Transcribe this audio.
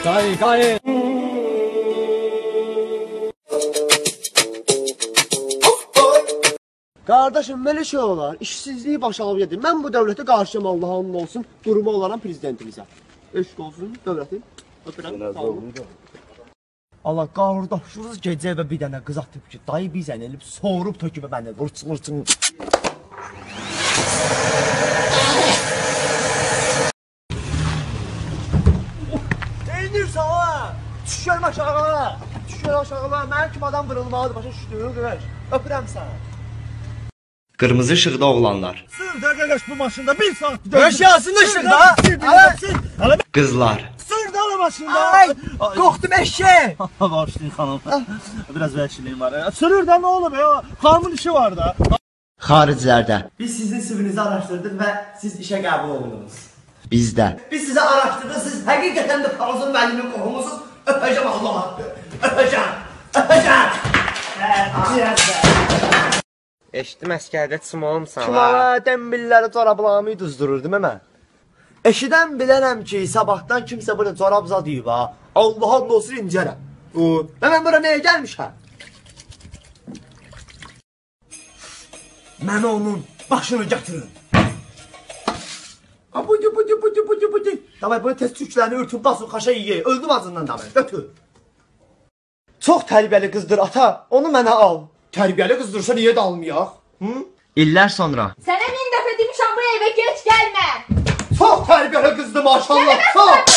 Gayet. Kardeşim böyle şey olar, işsizliği başa alıb gedir. Mən bu dövlətə qarşıyam, Allah hamd olsun, duruma olaram prezidentimizə. Eşq olsun dövlətin. Öpürəm, sağ olun. Allah qardaşınız gecə və bir dənə qız atıb ki, dayı bizən elib, soğurub tökübə məndə, vırçın. Neynirsən ha? Düşürəm aşağı. Düşürəm aşağı, mənim kimi adam vırılmalıdır, başa düşdür, öpürəm səni. Qırmızı işıqda oğlanlar. Sırda qardaş bu maşında 1 saat Yaşasın işıqda. Qızlar. Sırda ala maşında. Ay, qorxdum eşək. Bağışlayın xanım. Biraz vəhşiliyim var ya. Sırır da ne oğlum ya? Xanımın işi var da. Xariclərdə. Biz sizin sivinizi araşdırdık və siz işə qəbul olundunuz. Bizdə. Biz sizə araşdırdık, siz həqiqətən də Fazıl müəllimin qohumusunuz. Öpəcəm Allah haqqı. Öpəcəm. Eşitdim əskərdə çim olmuşsan. Kimala dəmbilləri corablarımı düzdürürdüm mən. Eşidən bilərəm ki, sabahdan kimsə burada corab zad yiyib ha. Allah olsun incərəm. Və mən bura nəyə gəlmişəm? Mən onun başını gətirin. Budu. Davay bunu tez türklərini örtün, basın, xaşa yiyə. Öldüm acından davay, götür. Çox tərbiyəli qızdır ata, onu mənə al. Tərbiyəli qızdırsa niyə də almayaq? İllər sonra. Sənə 1000 dəfə demişəm bu evə geç gəlmə. Çox tərbiyəli qızdır maşallah. Çox.